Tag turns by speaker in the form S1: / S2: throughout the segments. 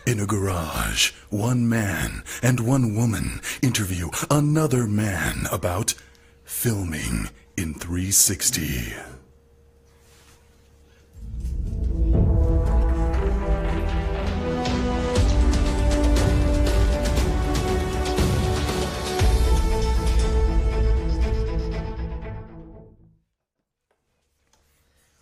S1: In a garage, one man and one woman interview another man about filming in 360.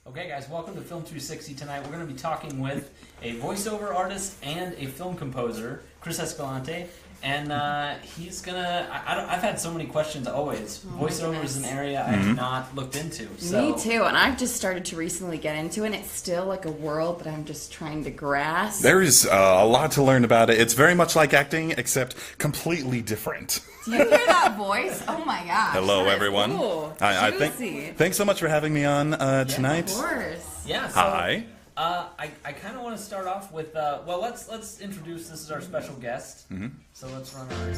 S2: Okay guys, welcome to Film 360. Tonight we're going to be talking with a voiceover artist and a film composer, Chris Escalante, and he's gonna. I've had so many questions always. Voiceover is an area I have not looked into. So.
S3: Me too, and I've just started to recently get into it, and it's still like a world that I'm just trying to grasp.
S4: There is a lot to learn about it. It's very much like acting, except completely different.
S3: Do you hear that voice? Oh my gosh.
S4: Hello, everyone.
S3: Cool.
S4: Thanks so much for having me on tonight.
S3: Of course.
S2: Yeah. So,
S4: Hi.
S2: I kind of want to start off with well, let's introduce. This is our special guest. So let's run our.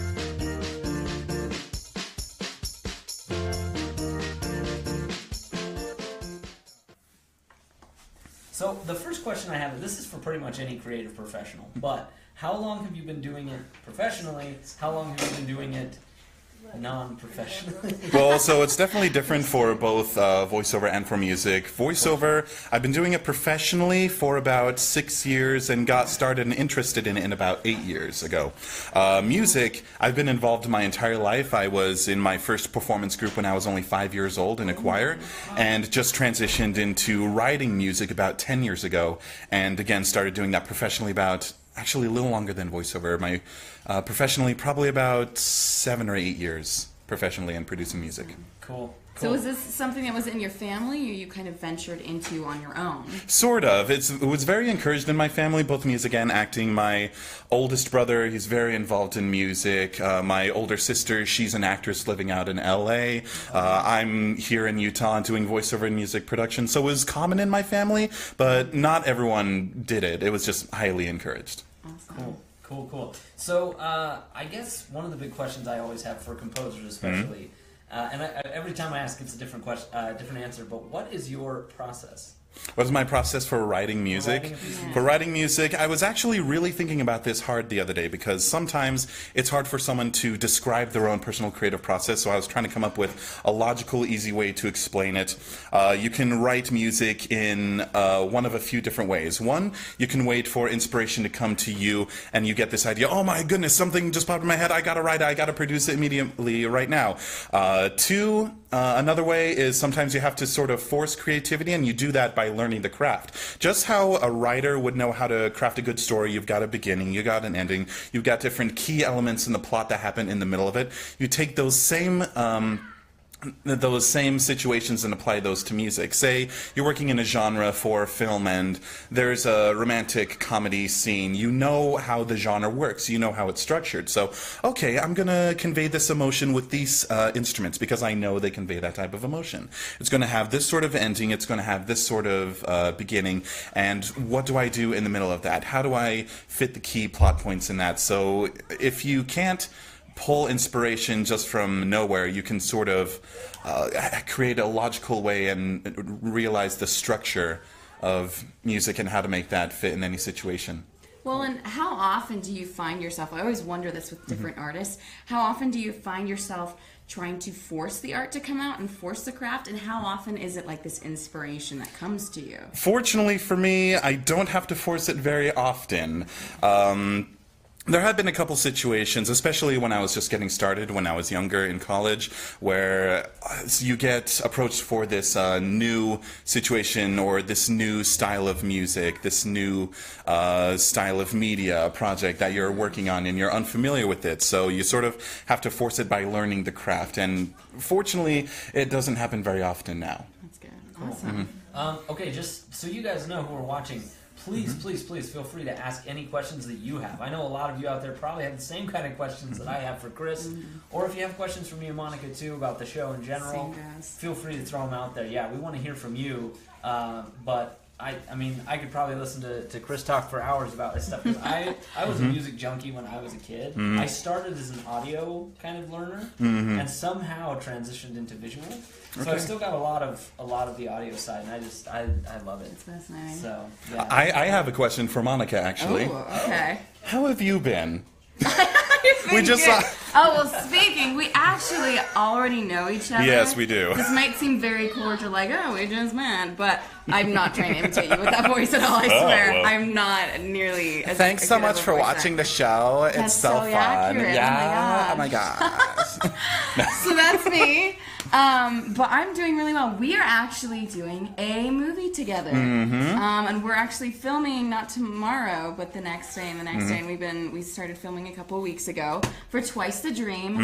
S2: So the first question I have, and this is for pretty much any creative professional, but how long have you been doing it professionally? How long have you been doing it non-professionally?
S4: Well, so it's definitely different for both voiceover and for music. Voiceover, I've been doing it professionally for about 6 years and got started and interested in it in about 8 years ago. Music, I've been involved my entire life. I was in my first performance group when I was only 5 years old in a choir, and just transitioned into writing music about 10 years ago, and again started doing that professionally about actually a little longer than voiceover. My professionally, probably about 7 or 8 years professionally in producing music.
S2: Cool.
S3: So was this something that was in your family, or you kind of ventured into on your own?
S4: Sort of. It was very encouraged in my family, both music and acting. My oldest brother, he's very involved in music. My older sister, she's an actress living out in LA. I'm here in Utah doing voiceover and music production. So it was common in my family, but not everyone did it. It was just highly encouraged.
S3: Awesome.
S2: Cool. So I guess one of the big questions I always have for composers, especially, and every time I ask, it's a different question, different answer. But what is your process?
S4: What is my process for writing music? For writing music, I was actually really thinking about this hard the other day, because sometimes it's hard for someone to describe their own personal creative process, so I was trying to come up with a logical, easy way to explain it. You can write music in one of a few different ways. One, you can wait for inspiration to come to you, and you get this idea, oh my goodness, something just popped in my head, I gotta write it, I gotta produce it immediately right now. Two, another way is sometimes you have to sort of force creativity, and you do that by learning the craft. Just how a writer would know how to craft a good story, you've got a beginning, you got an ending, you've got different key elements in the plot that happen in the middle of it. You take those same situations and apply those to music. Say you're working in a genre for film and there's a romantic comedy scene. You know how the genre works. You know how it's structured. So, okay, I'm going to convey this emotion with these instruments because I know they convey that type of emotion. It's going to have this sort of ending. It's going to have this sort of beginning. And what do I do in the middle of that? How do I fit the key plot points in that? So if you can't pull inspiration just from nowhere, you can sort of create a logical way and realize the structure of music and how to make that fit in any situation.
S3: Well, and how often do you find yourself, I always wonder this with different artists, how often do you find yourself trying to force the art to come out and force the craft, and how often is it like this inspiration that comes to you?
S4: Fortunately for me, I don't have to force it very often. There have been a couple situations, especially when I was just getting started, when I was younger in college, where you get approached for this new situation or this new style of music, this new style of media project that you're working on, and you're unfamiliar with it. So you sort of have to force it by learning the craft. And fortunately, it doesn't happen very often now.
S3: That's good. Awesome.
S2: Okay, just so you guys know who are watching, please feel free to ask any questions that you have. I know a lot of you out there probably have the same kind of questions that I have for Chris, or if you have questions for me and Monica too about the show in general, feel free to throw them out there. Yeah, we want to hear from you, but I mean, I could probably listen to Chris talk for hours about this stuff, because I was a music junkie when I was a kid. I started as an audio kind of learner, and somehow transitioned into visual. So I've still got a lot of the audio side, and I love it.
S3: It's fascinating.
S2: So yeah.
S4: I have a question for Monica, actually.
S3: Oh, okay.
S4: How have you been?
S3: We just saw. Oh, well, speaking, we actually already know each other.
S4: Yes, we do.
S3: This might seem very cordial, like, oh, we just met, but I'm not trying to imitate you with that voice at all, I swear.
S4: Well.
S3: I'm not nearly as
S4: Thanks so
S3: good of
S4: much
S3: a
S4: for
S3: voice
S4: watching the
S3: actor.
S4: show. It's
S3: That's
S4: so
S3: so
S4: fun.
S3: accurate.
S4: Yeah.
S3: Oh
S4: Oh my gosh.
S3: So that's me. But I'm doing really well. We are actually doing a movie together. And we're actually filming not tomorrow, but the next day and the next day. And we started filming a couple of weeks ago for Twice the Dream.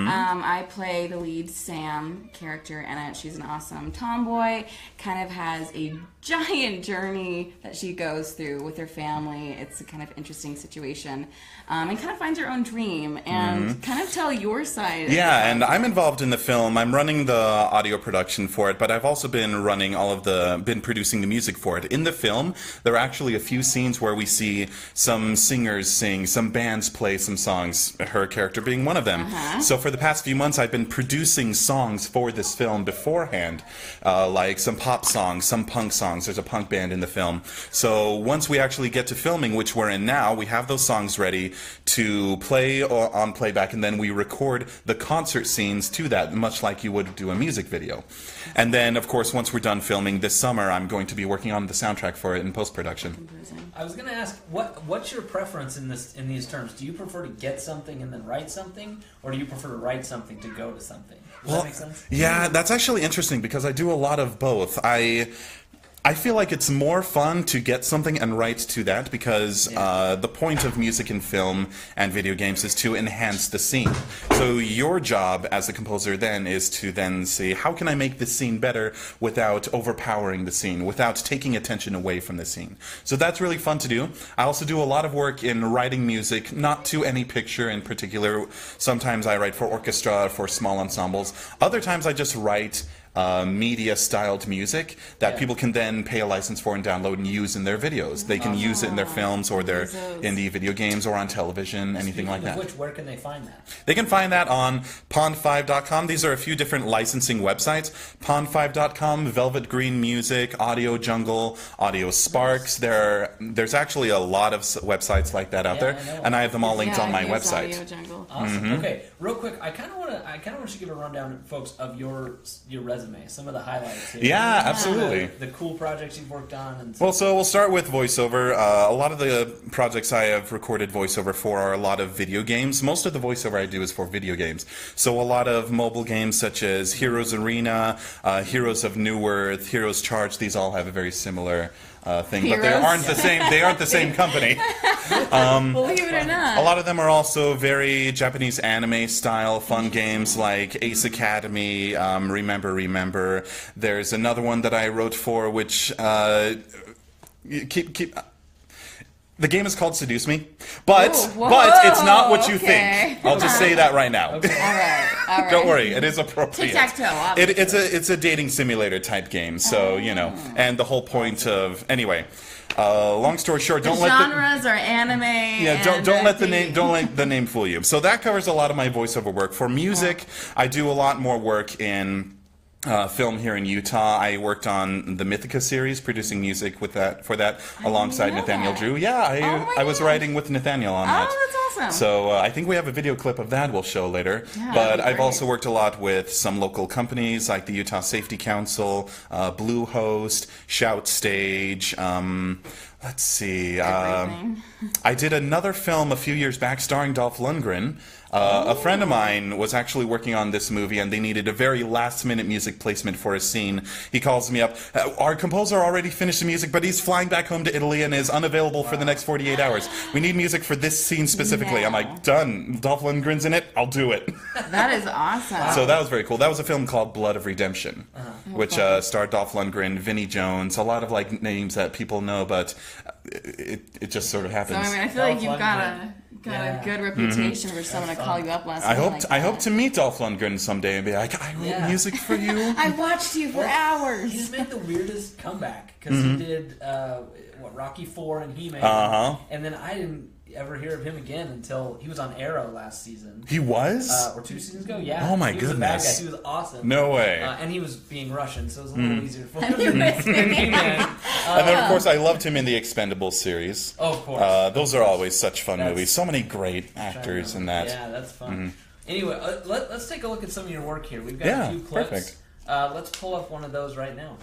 S3: I play the lead Sam character in it. She's an awesome tomboy, kind of has a giant journey that she goes through with her family. It's a kind of interesting situation. And kind of finds her own dream and kind of tell your side.
S4: Yeah, and I'm involved in the film. I'm running the audio production for it, but I've also been been producing the music for it. In the film, there are actually a few scenes where we see some singers sing, some bands play some songs, her character being one of them. So for the past few months, I've been producing songs for this film beforehand, like some pop songs, some punk songs. There's a punk band in the film. So once we actually get to filming, which we're in now, we have those songs ready to play on playback, and then we record the concert scenes to that, much like you would do a music video. And then, of course, once we're done filming this summer, I'm going to be working on the soundtrack for it in post-production.
S2: I was going to ask, what's your preference in these terms? Do you prefer to get something and then write something, or do you prefer to write something to go to something? Does that make sense?
S4: Yeah, that's actually interesting because I do a lot of both. I feel like it's more fun to get something and write to that because the point of music and film and video games is to enhance the scene. So your job as a composer then is to then see, how can I make this scene better without overpowering the scene, without taking attention away from the scene. So that's really fun to do. I also do a lot of work in writing music, not to any picture in particular. Sometimes I write for orchestra, for small ensembles. Other times I just write media-styled music that people can then pay a license for and download and use in their videos. They can use it in their films or their indie video games or on television, anything like that.
S2: Where can they find that?
S4: They can find that on pond5.com. These are a few different licensing websites. Pond5.com, Velvet Green Music, Audio Jungle, Audio Sparks. There's actually a lot of websites like that out there, and I have them all linked on my website.
S3: Audio Jungle.
S2: Awesome. Okay, real quick, I kind of want you to give a rundown, folks, of your resume, some of the highlights here.
S4: Yeah, absolutely.
S2: The cool projects you've worked on. And
S4: well, so we'll start with voiceover. A lot of the projects I have recorded voiceover for are a lot of video games. Most of the voiceover I do is for video games. So a lot of mobile games such as Heroes Arena, Heroes of New Earth, Heroes Charge. These all have a very similar thing, but they aren't the same. They aren't the same company.
S3: Believe it or not.
S4: A lot of them are also very Japanese anime style fun games like Ace Academy, Remember. There's another one that I wrote for which the game is called Seduce Me, but it's not what you think. I'll just say that right now.
S3: Okay. All right.
S4: Don't worry, it is appropriate.
S3: Tic-tac-toe,
S4: It's a dating simulator type game, so you know. And the whole point of long story short, don't let
S3: genres are anime.
S4: Yeah, don't let the name fool you. So that covers a lot of my voiceover work. For music, I do a lot more work in film here in Utah. I worked on the Mythica series, producing music for that alongside Nathaniel Drew. Yeah, I was writing with Nathaniel on that.
S3: Oh, that's awesome.
S4: So I think we have a video clip of that we'll show later.
S3: Yeah,
S4: but I've also worked a lot with some local companies like the Utah Safety Council, Bluehost, Shout Stage. Let's see. I did another film a few years back starring Dolph Lundgren. A friend of mine was actually working on this movie, and they needed a very last-minute music placement for a scene. He calls me up. Our composer already finished the music, but he's flying back home to Italy and is unavailable for the next 48 hours. We need music for this scene specifically. I'm like, done. Dolph Lundgren's in it. I'll do it.
S3: That is awesome.
S4: So that was very cool. That was a film called Blood of Redemption, which starred Dolph Lundgren, Vinnie Jones, a lot of names that people know, but it just sort of happens.
S3: So I mean, I feel like you've got a Got a good reputation for someone to call you up last
S4: I
S3: night.
S4: hope
S3: like
S4: I hope
S3: that.
S4: to meet Dolph Lundgren someday and be like, I wrote music for you.
S3: I watched you for hours.
S2: He's made the weirdest comeback because he did Rocky IV and He-Man, and then I didn't ever hear of him again until he was on Arrow last season.
S4: He was?
S2: Or 2 seasons ago, yeah.
S4: Oh my
S2: he was a bad
S4: goodness.
S2: guy. He was awesome.
S4: No way.
S2: And he was being Russian, so it was a little easier for him than He-Man.
S4: And then, of course, I loved him in the Expendables series.
S2: Oh, of course.
S4: Those are always such fun
S2: That's-
S4: movies. So many great actors in that.
S2: Yeah, that's fun. Anyway, let's take a look at some of your work here. We've got
S4: Yeah,
S2: a few clips.
S4: perfect.
S2: Let's pull up one of those right now.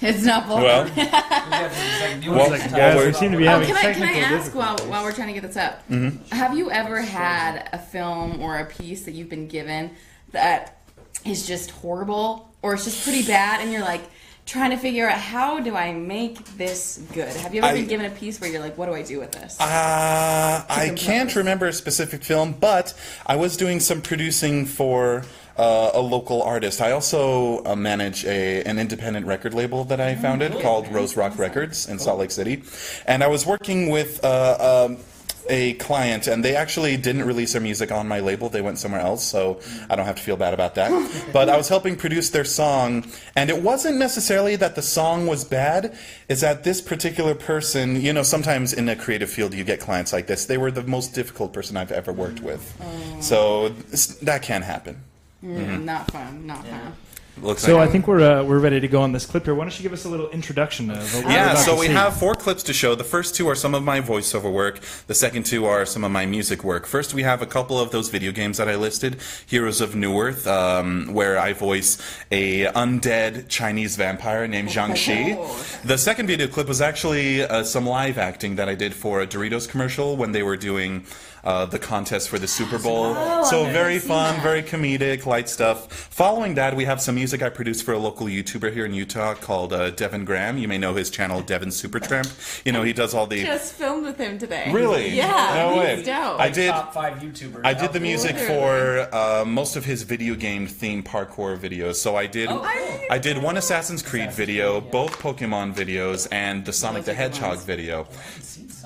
S3: It's not vulgar.
S4: Well,
S2: We've got just a second. Do you
S4: Well,
S2: want
S4: well,
S2: to
S5: Guys,
S4: we're-
S5: we seem to be
S3: Oh,
S5: having
S3: can I
S5: technical
S3: ask while
S5: difficulties.
S3: we're trying to get this up? Have you ever had a film or a piece that you've been given that is just horrible or it's just pretty bad and you're like trying to figure out how do I make this good? Have you ever been given a piece where you're like, what do I do with this?
S4: I can't remember a specific film, but I was doing some producing for a local artist. I also manage an independent record label that I founded called Rose Rock Records in Salt Lake City. And I was working with a client, and they actually didn't release their music on my label. They went somewhere else, so I don't have to feel bad about that. But I was helping produce their song, and it wasn't necessarily that the song was bad, is that this particular person, you know, sometimes in a creative field you get clients like this. They were the most difficult person I've ever worked with. So that can happen.
S3: Not fun. Not fun.
S4: Looks
S5: So
S4: like
S5: I think we're ready to go on this clip here. Why don't you give us a little introduction of what we're
S4: Yeah,
S5: about
S4: so
S5: to
S4: we
S5: see?
S4: have 4 clips to show. The first 2 are some of my voiceover work. The second 2 are some of my music work. First, we have a couple of those video games that I listed, Heroes of New Earth, where I voice a undead Chinese vampire named Zhang Shi. The second video clip was actually some live acting that I did for a Doritos commercial when they were doing the contest for the Super Bowl. So very fun, very comedic, light stuff. Following that, we have some music I produced for a local YouTuber here in Utah called Devin Graham. You may know his channel, Devin Supertramp. You know, he does all the...
S3: Just filmed with him today.
S4: Really?
S3: Yeah.
S4: No way.
S3: He's dope.
S4: I did...
S2: top 5 YouTubers.
S4: I did the music
S3: Literally.
S4: for most of his video game themed parkour videos. So I did I did one Assassin's Creed video, both Pokemon videos, and the Sonic the Hedgehog video.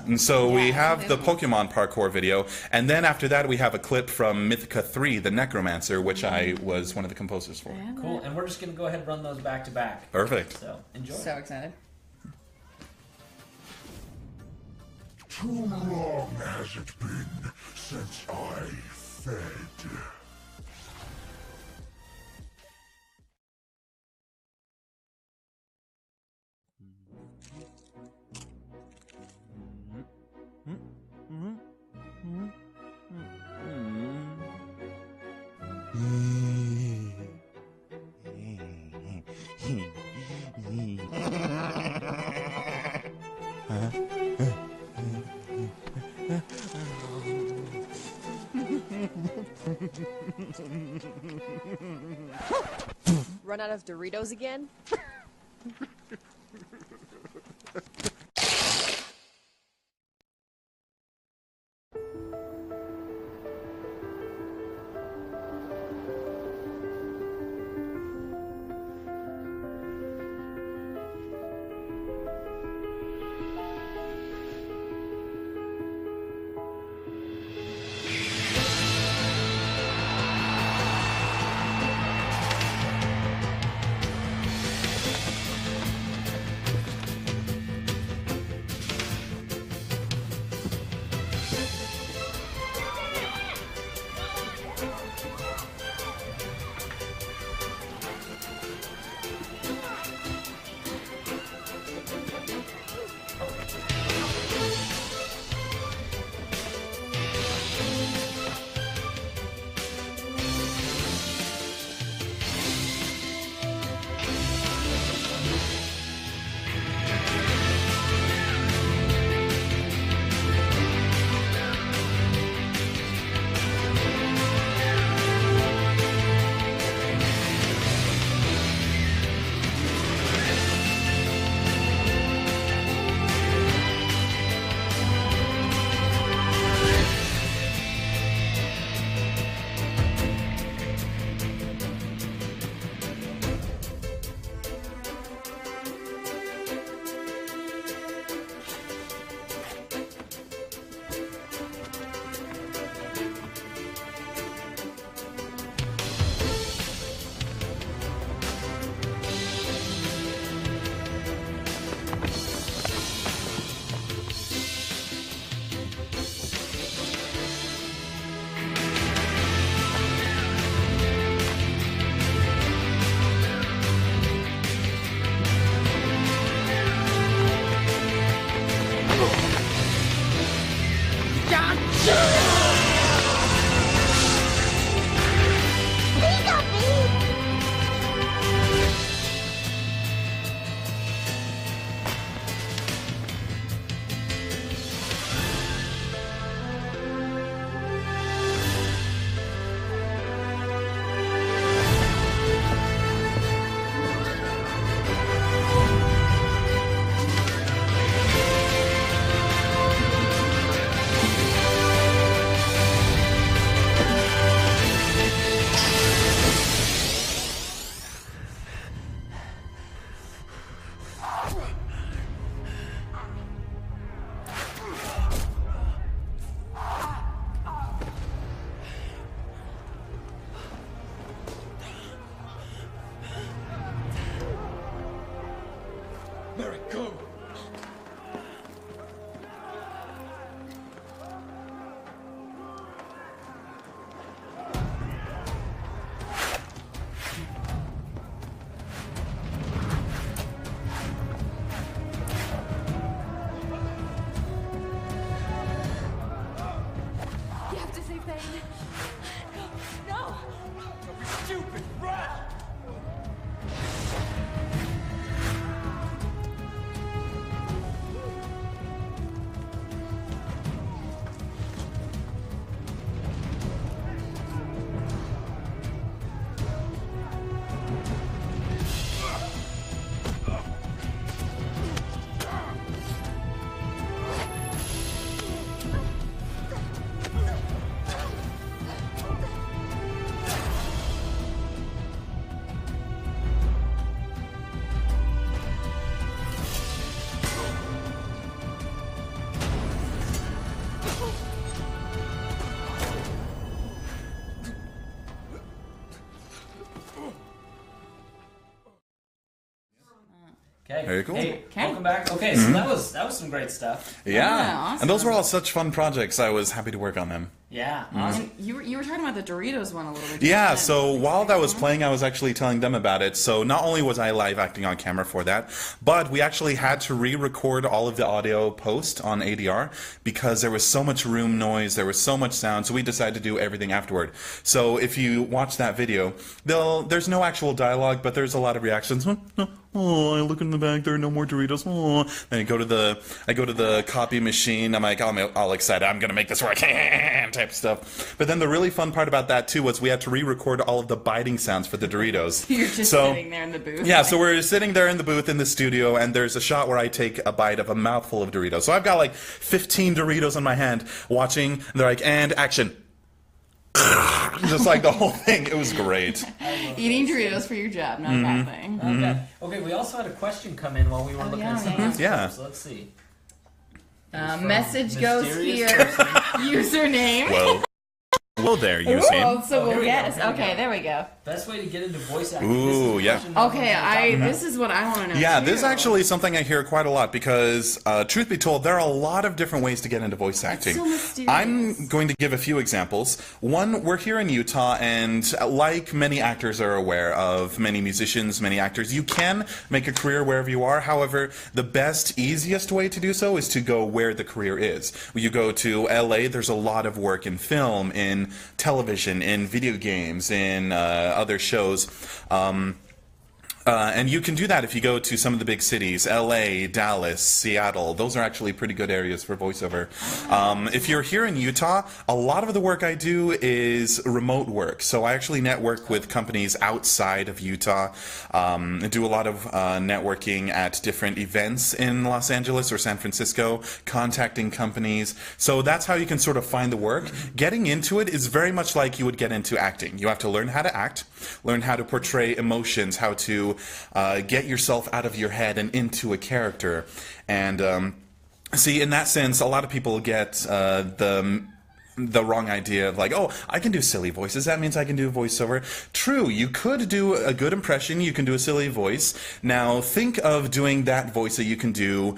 S4: And so we have the Pokemon parkour video, and then after that we have a clip from Mythica 3, The Necromancer, which I was one of the composers for.
S2: Cool, and we're just going to go ahead and run those back to back.
S4: Perfect.
S2: So, enjoy.
S3: So excited.
S1: Too long has it been since I fed.
S6: Run out of Doritos again? everything. No!
S7: Don't be stupid! Run!
S2: Okay.
S4: Very cool.
S2: Hey,
S3: Okay.
S2: welcome back. Okay, so that was some great stuff.
S4: Yeah.
S3: Yeah, awesome.
S4: And those were all such fun projects. I was happy to work on them.
S2: Yeah, awesome.
S3: And you were talking about the Doritos one a little bit.
S4: Yeah,
S3: Did
S4: so
S3: you
S4: while that was
S3: explain
S4: playing, I was actually telling them about it. So not only was I live acting on camera for that, but we actually had to re-record all of the audio post on ADR because there was so much room noise, there was so much sound, so we decided to do everything afterward. So if you watch that video, there's no actual dialogue, but there's a lot of reactions. Oh, I look in the back, there are no more Doritos. Oh, and I go to the copy machine. I'm like, I'm all excited. I'm gonna make this work, type stuff. But then the really fun part about that too was we had to re-record all of the biting sounds for the Doritos.
S3: You're just sitting there in the booth.
S4: Yeah, so we're sitting there in the booth in the studio, and there's a shot where I take a bite of a mouthful of Doritos. So I've got like 15 Doritos in my hand, watching. And they're like, and action. Just like the whole thing. It was great.
S3: Eating Doritos for your job, not a bad thing.
S2: Okay. Okay, we also had a question come in while we were looking at some of these
S4: Yeah.
S2: clips. Let's see.
S3: Message goes
S2: Mysterious
S3: here.
S2: person.
S3: Username.
S4: Well, hello there, Usain.
S3: So
S2: Oh, here
S3: we'll
S2: we go,
S3: guess.
S2: here we
S3: Okay,
S2: go.
S3: there we go.
S2: Best way to get into voice acting.
S4: Ooh,
S2: This is a
S4: yeah.
S2: question that
S3: Okay,
S2: I'm gonna
S3: this is what I want to know.
S4: Yeah,
S3: too.
S4: this is actually something I hear quite a lot because, truth be told, there are a lot of different ways to get into voice acting.
S3: so mysterious.
S4: I'm going to give a few examples. One, we're here in Utah, and like many actors are aware of, many musicians, many actors, you can make a career wherever you are. However, the best, easiest way to do so is to go where the career is. When you go to LA, there's a lot of work in film, in television, in video games, in other shows. And you can do that if you go to some of the big cities, LA, Dallas, Seattle. Those are actually pretty good areas for voiceover. If you're here in Utah, a lot of the work I do is remote work. So I actually network with companies outside of Utah. I do a lot of networking at different events in Los Angeles or San Francisco, contacting companies. So that's how you can sort of find the work. Getting into it is very much like you would get into acting. You have to learn how to act, learn how to portray emotions, how to get yourself out of your head and into a character. And see, in that sense, a lot of people get the wrong idea of like, oh, I can do silly voices. That means I can do a voiceover. True, you could do a good impression. You can do a silly voice. Now, think of doing that voice that you can do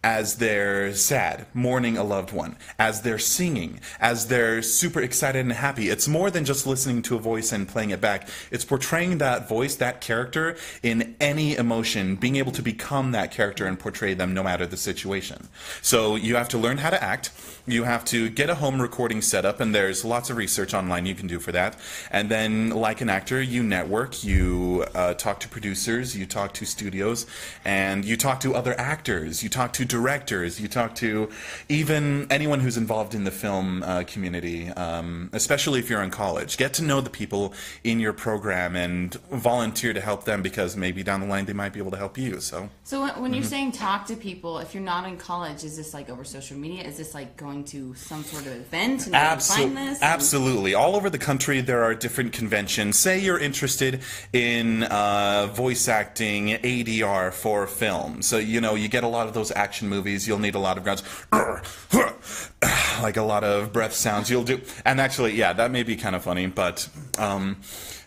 S4: as they're sad, mourning a loved one, as they're singing, as they're super excited and happy. It's more than just listening to a voice and playing it back. It's portraying that voice, that character, in any emotion, being able to become that character and portray them no matter the situation. So you have to learn how to act. You have to get a home recording set up, and there's lots of research online you can do for that. And then, like an actor, you network, you talk to producers, you talk to studios, and you talk to other actors, you talk to directors, you talk to even anyone who's involved in the film community, especially if you're in college. Get to know the people in your program and volunteer to help them, because maybe down the line they might be able to help you. So
S3: when you're saying talk to people, if you're not in college, is this like over social media? Is this like going to some sort of event and find this?
S4: Absolutely. All over the country there are different conventions. Say you're interested in voice acting ADR for film. So, you know, you get a lot of those action movies. You'll need a lot of grunts. Like a lot of breath sounds. You'll do. And actually, yeah, that may be kind of funny. But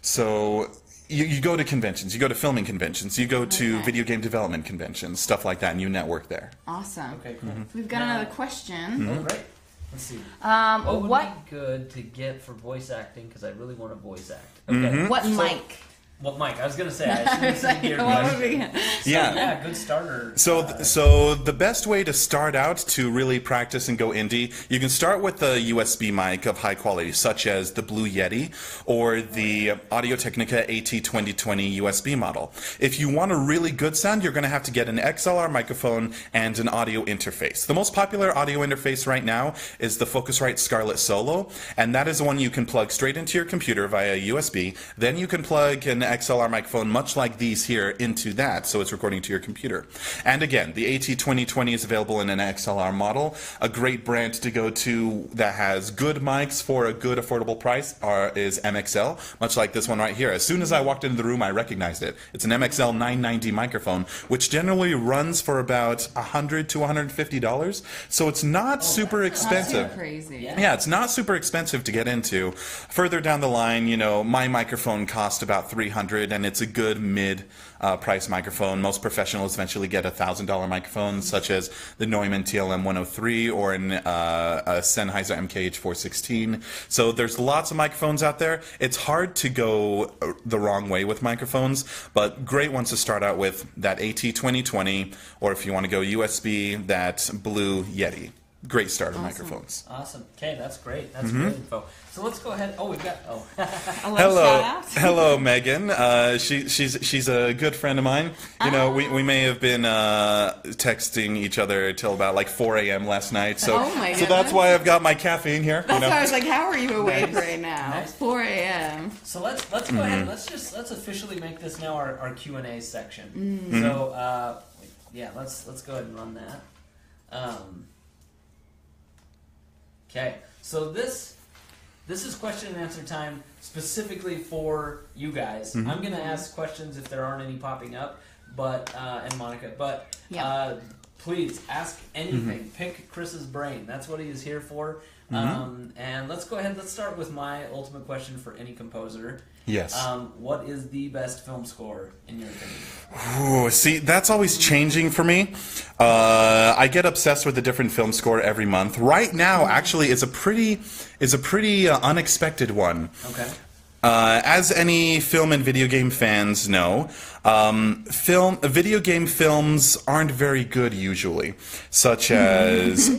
S4: so you go to conventions. You go to filming conventions. You go to video game development conventions, stuff like that, and you network there.
S3: Awesome.
S2: Okay, cool.
S3: We've got another question.
S2: Oh, great. Let's see. What would be good to get for voice acting? Because I really want to voice act. Okay.
S3: What mic?
S2: Well, Mike, I was gonna say I shouldn't say gear
S3: What would
S2: question.
S3: be-
S2: Yeah, good starter.
S4: So the best way to start out to really practice and go indie, you can start with a USB mic of high quality, such as the Blue Yeti or the Audio-Technica AT2020 USB model. If you want a really good sound, you're going to have to get an XLR microphone and an audio interface. The most popular audio interface right now is the Focusrite Scarlett Solo, and that is the one you can plug straight into your computer via USB. Then you can plug an XLR microphone, much like these here, into that, so it's recording to your computer. And again, the AT2020 is available in an XLR model. A great brand to go to that has good mics for a good affordable price is MXL, much like this one right here. As soon as I walked into the room, I recognized it. It's an MXL 990 microphone, which generally runs for about $100 to $150, so it's not super expensive.
S3: Not too crazy.
S4: Yeah, it's not super expensive to get into. Further down the line, you know, my microphone cost about $300, and it's a good mid-price microphone. Most professionals eventually get $1,000 microphones, such as the Neumann TLM 103 or a Sennheiser MKH 416. So there's lots of microphones out there. It's hard to go the wrong way with microphones, but great ones to start out with, that AT2020, or if you want to go USB, that Blue Yeti. Great starter microphones.
S2: Awesome. Okay, that's great. That's great info. So let's go ahead. Oh, we've got. Oh,
S4: Hello, Megan. She's a good friend of mine. You know, we may have been texting each other till about like 4 a.m. last night. So,
S3: Oh my
S4: so that's why I've got my caffeine here.
S3: That's
S4: you know?
S3: why I was like, how are you awake right now?
S2: Nice.
S3: 4 a.m.
S2: so let's go ahead. Let's officially make this now our Q&A section. So yeah, let's go ahead and run that. Okay, so this is question and answer time specifically for you guys. I'm going to ask questions if there aren't any popping up, but and Monica, but please ask anything. Pick Chris's brain. That's what he is here for. And let's go ahead. Let's start with my ultimate question for any composer.
S4: Yes.
S2: What is the best film score in your opinion?
S4: Ooh, see, that's always changing for me. I get obsessed with a different film score every month. Right now, actually, is a pretty unexpected one.
S2: Okay.
S4: As any film and video game fans know, video game films aren't very good usually, such as.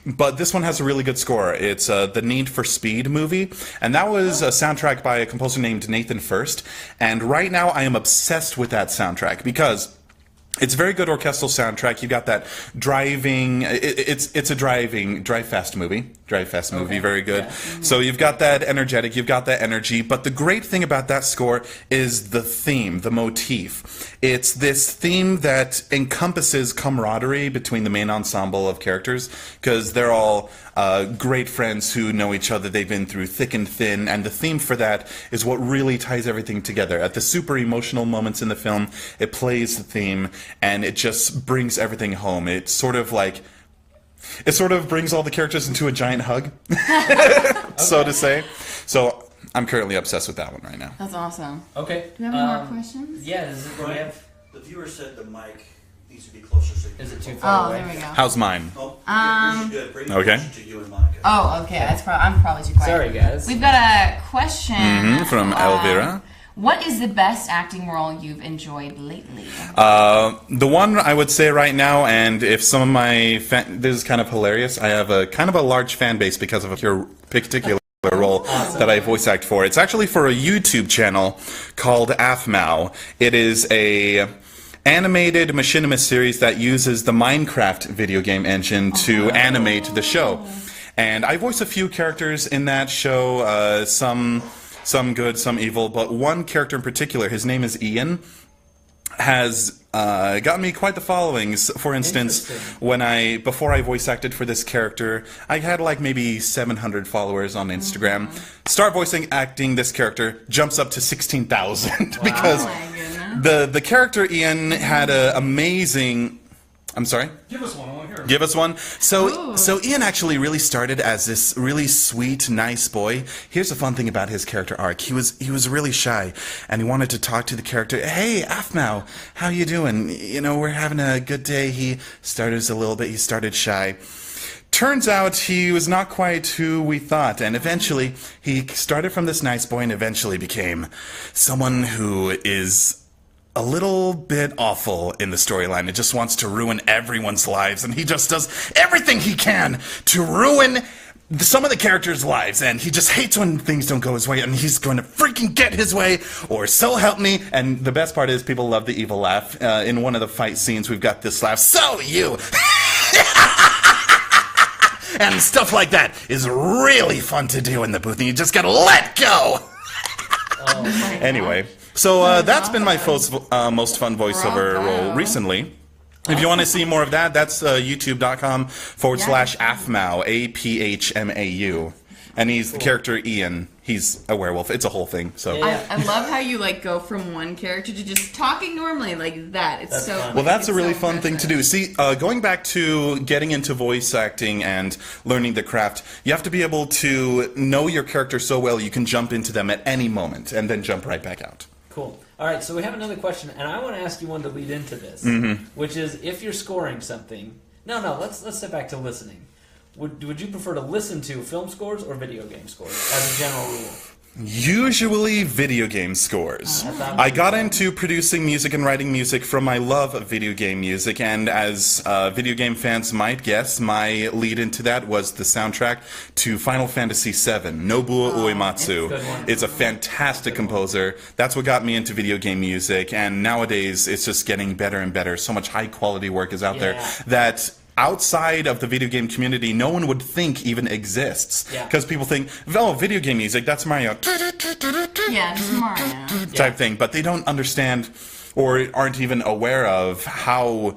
S4: But this one has a really good score. It's the Need for Speed movie, and that was a soundtrack by a composer named Nathan First. And right now, I am obsessed with that soundtrack because it's a very good orchestral soundtrack. You got that driving. It's a drive fast movie. Okay. Very good. Yeah. So you've got that energetic. You've got that energy. But the great thing about that score is the theme, the motif. It's this theme that encompasses camaraderie between the main ensemble of characters because they're all great friends who know each other. They've been through thick and thin, and the theme for that is what really ties everything together. At the super emotional moments in the film, it plays the theme, and it just brings everything home. It sort of brings all the characters into a giant hug, so to say. So I'm currently obsessed with that one right now.
S3: That's awesome.
S2: Okay.
S3: Do you have any more questions?
S2: Yeah. Do we have?
S8: The viewer said the mic needs to be closer. So
S2: Is it too far away?
S3: There we go.
S4: How's mine?
S8: Oh, yours is good. Bring it
S4: Okay.
S8: closer to you and Monica.
S3: Oh, okay. I'm probably too quiet.
S2: Sorry, guys.
S3: We've got a question
S4: From Elvira.
S3: What is the best acting role you've enjoyed lately?
S4: The one I would say right now, and if some of my this is kind of hilarious. I have a kind of a large fan base because of your particular role that I voice act for. It's actually for a YouTube channel called AFMAO. It is a animated machinima series that uses the Minecraft video game engine to animate the show. And I voice a few characters in that show, some good, some evil, but one character in particular, his name is Ian, has gotten me quite the followings. For instance, before I voice acted for this character, I had like maybe 700 followers on Instagram. Start voicing acting this character, jumps up to 16,000 because the character Ian had an amazing. I'm sorry?
S7: Give us one. I want to hear it.
S4: Give us one. So Ian actually really started as this really sweet, nice boy. Here's the fun thing about his character arc. He was really shy, and he wanted to talk to the character. Hey, Afmao, how you doing? You know, we're having a good day. He started shy. turns out he was not quite who we thought, and eventually he started from this nice boy and eventually became someone who is a little bit awful in the storyline. It just wants to ruin everyone's lives, and he just does everything he can to ruin some of the characters' lives, and he just hates when things don't go his way, and he's going to freaking get his way, or so help me. And the best part is people love the evil laugh. In one of the fight scenes, we've got this laugh, so you! And stuff like that is really fun to do in the booth, and you just gotta let go! Anyway, so that's been my most fun voiceover role recently. If you want to see more of that, that's youtube.com/Aphmau, APHMAU. And he's the character Ian. He's a werewolf. It's a whole thing. So
S3: I love how you like go from one character to just talking normally like that. It's so fun.
S4: Well, that's a really fun thing to do. See, going back to getting into voice acting and learning the craft, you have to be able to know your character so well you can jump into them at any moment and then jump right back out.
S2: Cool. All right, so we have another question, and I want to ask you one to lead into this, which is if you're scoring something. No, let's step back to listening. Would you prefer to listen to film scores or video game scores as a general rule?
S4: Usually video game scores. I got into producing music and writing music from my love of video game music, and as video game fans might guess, my lead into that was the soundtrack to Final Fantasy VII. Nobuo Uematsu is a fantastic composer. That's what got me into video game music, and nowadays it's just getting better and better. So much high quality work is out there that outside of the video game community, no one would think even exists. Because people think, oh, video game music, that's Mario.
S3: Yeah, just Mario.
S4: Type thing. But they don't understand or aren't even aware of how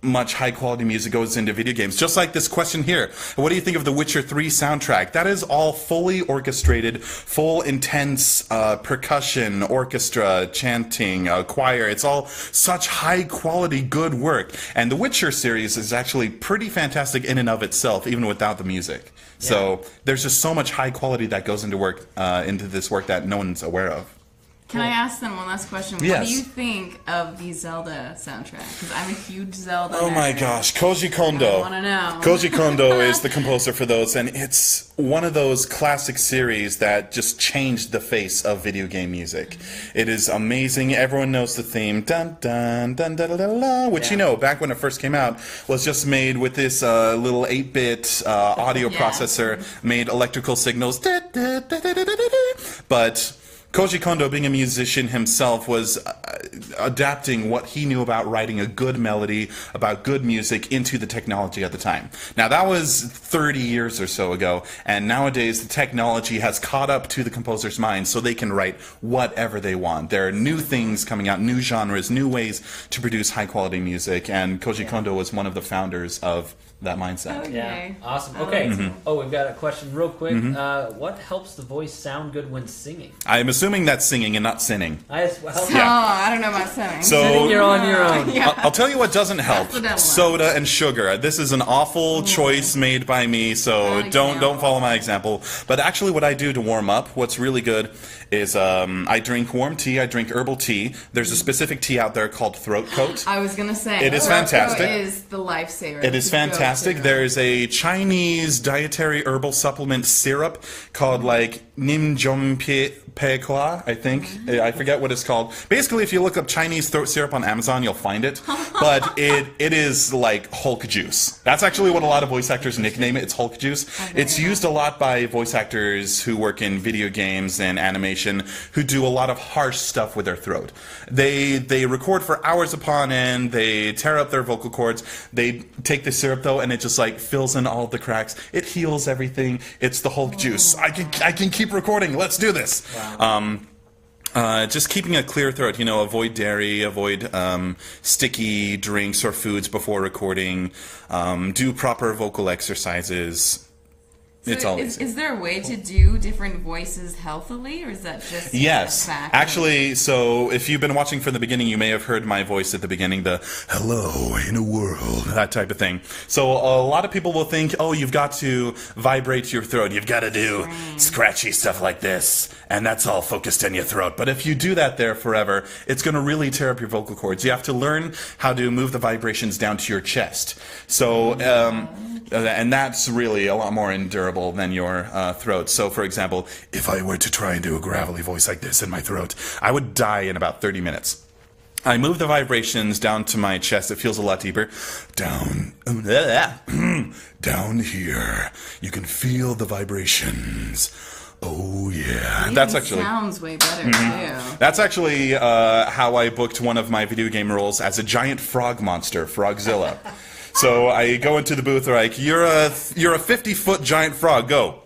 S4: much high-quality music goes into video games. Just like this question here. What do you think of the Witcher 3 soundtrack? That is all fully orchestrated, full intense percussion, orchestra, chanting, choir. It's all such high-quality, good work. And the Witcher series is actually pretty fantastic in and of itself, even without the music. So there's just so much high quality that goes into this work that no one's aware of.
S3: Can I ask them one last question?
S4: Yes.
S3: What do you think of the Zelda soundtrack? Because I'm a huge Zelda
S4: Oh my
S3: nerd.
S4: gosh, Koji Kondo.
S3: I want to know.
S4: Koji Kondo is the composer for those, and it's one of those classic series that just changed the face of video game music. It is amazing. Everyone knows the theme, dun dun dun dun dun dun, dun, which you know, back when it first came out, was just made with this little 8-bit audio processor, made electrical signals, but Koji Kondo, being a musician himself, was adapting what he knew about writing a good melody, about good music, into the technology at the time. Now, that was 30 years or so ago, and nowadays the technology has caught up to the composer's mind so they can write whatever they want. There are new things coming out, new genres, new ways to produce high-quality music, and Koji Kondo was one of the founders of that mindset.
S3: Okay.
S2: Awesome. Okay. Oh, we've got a question real quick. What helps the voice sound good when singing?
S4: I'm assuming that's singing and not sinning.
S3: I don't know about singing.
S4: So
S2: you're on your own.
S4: I'll tell you what doesn't help:
S3: the devil.
S4: soda and sugar. This is an awful choice made by me, so don't follow my example. But actually, what I do to warm up, what's really good, is I drink warm tea. I drink herbal tea. There's a specific tea out there called Throat Coat.
S3: I was gonna say
S4: It is
S3: Throat
S4: fantastic.
S3: Coat is the lifesaver.
S4: It is fantastic. There's a Chinese dietary herbal supplement syrup called like Nim Jom Pe Kwa, I think. I forget what it's called. Basically, if you look up Chinese throat syrup on Amazon, you'll find it. But it is like Hulk juice. That's actually what a lot of voice actors nickname it. It's Hulk juice. It's used a lot by voice actors who work in video games and animation who do a lot of harsh stuff with their throat. They record for hours upon end. They tear up their vocal cords. They take the syrup though, and it just like fills in all of the cracks. It heals everything. It's the Hulk juice. I can keep recording. Let's do this. Wow. Just keeping a clear throat, avoid dairy, avoid sticky drinks or foods before recording, do proper vocal exercises.
S3: So is there a way to do different voices healthily, or is that just
S4: yes?
S3: a fact?
S4: Actually, so if you've been watching from the beginning, you may have heard my voice at the beginning, the "hello in a world," that type of thing. So a lot of people will think, oh, you've got to vibrate your throat, you've got to do scratchy stuff like this, and that's all focused in your throat. But if you do that there forever, it's going to really tear up your vocal cords. You have to learn how to move the vibrations down to your chest. So And that's really a lot more endurable than your throat. So, for example, if I were to try and do a gravelly voice like this in my throat, I would die in about 30 minutes. I move the vibrations down to my chest. It feels a lot deeper. Down here. You can feel the vibrations. Oh, yeah.
S3: It
S4: That's actually
S3: sounds way better, too.
S4: That's actually how I booked one of my video game roles as a giant frog monster, Frogzilla. So I go into the booth, they're like, you're a 50-foot giant frog, go.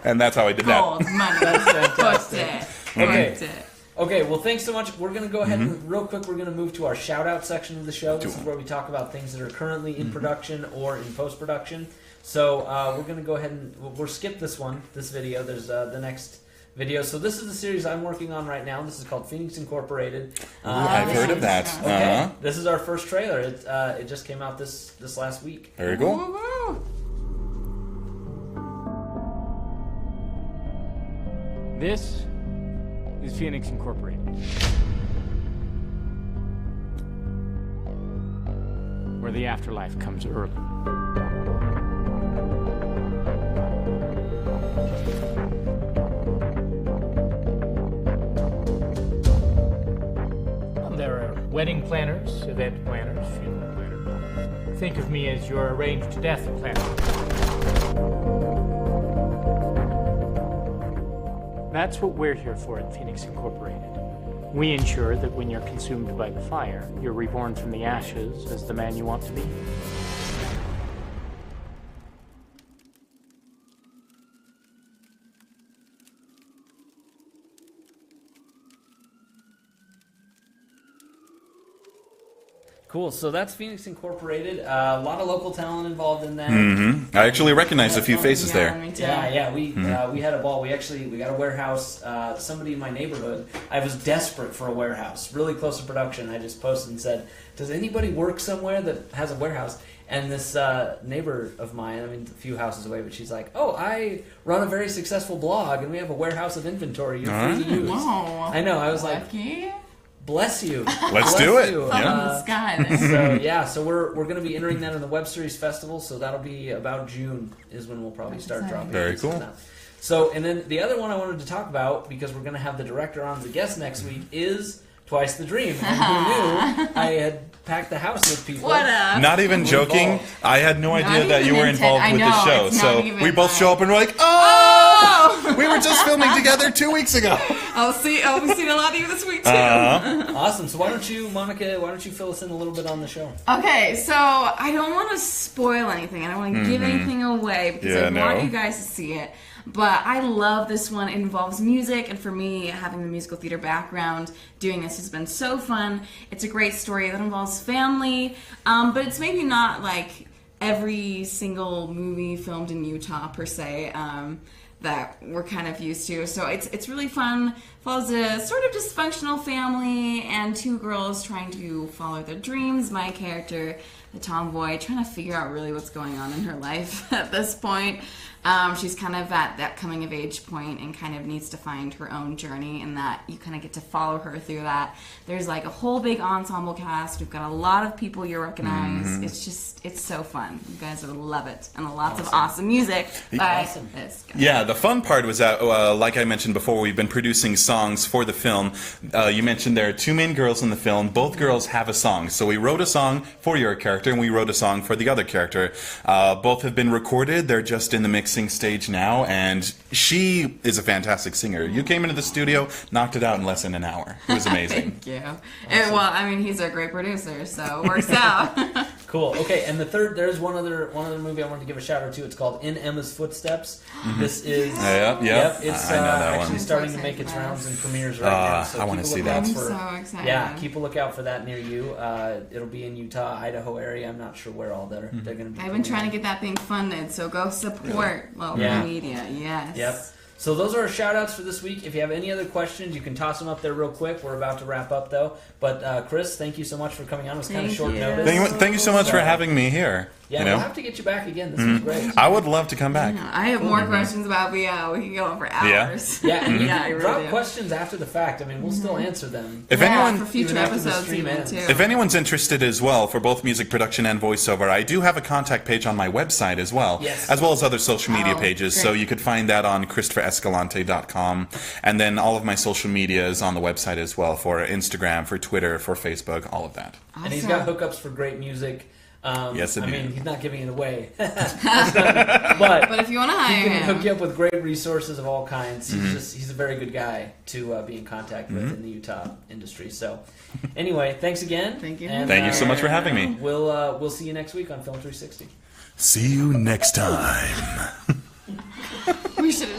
S4: And that's how I did that.
S3: Gold money.
S2: That's fantastic.
S3: Booked it.
S2: Okay.
S3: Booked it.
S2: Okay, well, thanks so much. We're going to go ahead and real quick, we're going to move to our shout-out section of the show. This is where we talk about things that are currently in production or in post-production. So we're going to go ahead and we'll skip this video. There's the next video. So this is the series I'm working on right now. This is called Phoenix Incorporated.
S4: I've heard of that.
S2: Okay, this is our first trailer. It just came out this last week.
S4: Very cool.
S3: Woo-hoo.
S7: This is Phoenix Incorporated. Where the afterlife comes early. There are wedding planners, event planners, funeral planners. Think of me as your arranged death planner. That's what we're here for at Phoenix Incorporated. We ensure that when you're consumed by the fire, you're reborn from the ashes as the man you want to be.
S2: Cool. So that's Phoenix Incorporated. A lot of local talent involved in that.
S4: I actually recognize a few faces there.
S3: Me too.
S2: Yeah. We had a ball. We got a warehouse. Somebody in my neighborhood. I was desperate for a warehouse, really close to production. I just posted and said, "Does anybody work somewhere that has a warehouse?" And this neighbor of mine, I mean, a few houses away, but she's like, "Oh, I run a very successful blog, and we have a warehouse of inventory you're free to use."
S3: Whoa.
S2: I know. I was like,
S3: Lucky.
S2: "Bless you."
S4: Let's do it.
S3: Up in the sky.
S2: So we're going to be entering that in the Web Series Festival. So that'll be about June is when we'll probably start dropping.
S4: Very
S2: pieces
S4: cool.
S2: now. So and then the other one I wanted to talk about, because we're going to have the director on as a guest next week, is Twice the Dream. And who knew I had packed the house with people.
S3: What up?
S4: Not even joking.
S2: Involved.
S4: I had no idea that you
S3: even
S4: were involved
S3: I
S4: with
S3: know,
S4: the show.
S3: it's not
S4: So
S3: even
S4: we both
S3: like-
S4: show up and we're like, oh! We were just filming together 2 weeks ago.
S3: I'll be seeing a lot of you this week too.
S2: Awesome. So why don't you, Monica? Why don't you fill us in a little bit on the show?
S3: Okay, so I don't want to spoil anything. I don't want to give anything away because
S4: Yeah,
S3: I want
S4: no.
S3: you guys to see it. But I love this one. It involves music, and for me, having the musical theater background, doing this has been so fun. It's a great story that involves family, but it's maybe not like every single movie filmed in Utah per se. That we're kind of used to. So it's really fun. Follows a sort of dysfunctional family and two girls trying to follow their dreams. My character, the tomboy, trying to figure out really what's going on in her life at this point. She's kind of at that coming of age point and kind of needs to find her own journey, and that you kind of get to follow her through that. There's like a whole big ensemble cast. We've got a lot of people you recognize. It's so fun. You guys will love it, and lots of awesome music by this guy.
S4: Yeah, the fun part was that, like I mentioned before, we've been producing songs for the film. You mentioned there are two main girls in the film. Both girls have a song. So we wrote a song for your character, and we wrote a song for the other character. Both have been recorded. They're just in the mixing stage now, and she is a fantastic singer. You came into the studio, knocked it out in less than an hour. It was amazing.
S3: Thank you. Well, I mean, he's a great producer, so it works out.
S2: Cool. Okay, and the third, there's one other movie I wanted to give a shout out to. It's called In Emma's Footsteps. This is
S4: Yep.
S2: It's
S4: I know that
S2: actually
S4: one.
S2: starting to make its rounds and premieres right now. So
S4: I wanna
S2: keep a
S4: see
S2: lookout
S4: that.
S3: I'm
S2: for-
S3: so excited.
S2: Yeah, keep a lookout for that near you. It'll be in Utah, Idaho area. I'm not sure where all they're going to be.
S3: I've been trying to get that thing funded, so go support local
S2: Yeah.
S3: media. Yes.
S2: Yep. So those are our shout-outs for this week. If you have any other questions, you can toss them up there real quick. We're about to wrap up, though. But, Chris, thank you so much for coming on. It was kind of short notice.
S4: Thank you so much for having me here.
S2: Yeah, we'll have to get you back again. This was great.
S4: I would love to come back.
S3: I have more questions about VR. We can go on for hours.
S2: Yeah, and you
S3: I
S2: can
S3: really
S2: drop
S3: do.
S2: questions after the fact. I mean, we'll still answer them.
S4: If
S3: for
S4: anyone,
S3: future
S2: even after the
S3: episodes
S2: stream
S3: even,
S2: ends.
S3: too.
S4: if anyone's interested as well for both music production and voiceover, I do have a contact page on my website as well, as well as other social media pages.
S3: Great.
S4: So you could find that on ChristopherEscalante.com, and then all of my social media is on the website as well, for Instagram, for Twitter, for Facebook, all of that.
S3: Awesome.
S2: And he's got hookups for great music.
S4: Yes,
S2: I
S4: indeed.
S2: mean, he's not giving it away.
S3: But if you want to
S2: he
S3: hire
S2: can hook
S3: him,
S2: you up with great resources of all kinds. He's a very good guy to be in contact with in the Utah industry. So, anyway, thanks again.
S3: Thank you.
S2: And,
S4: Thank you so much for having me.
S2: We'll see you next week on Film 360.
S1: See you next time.
S3: we should have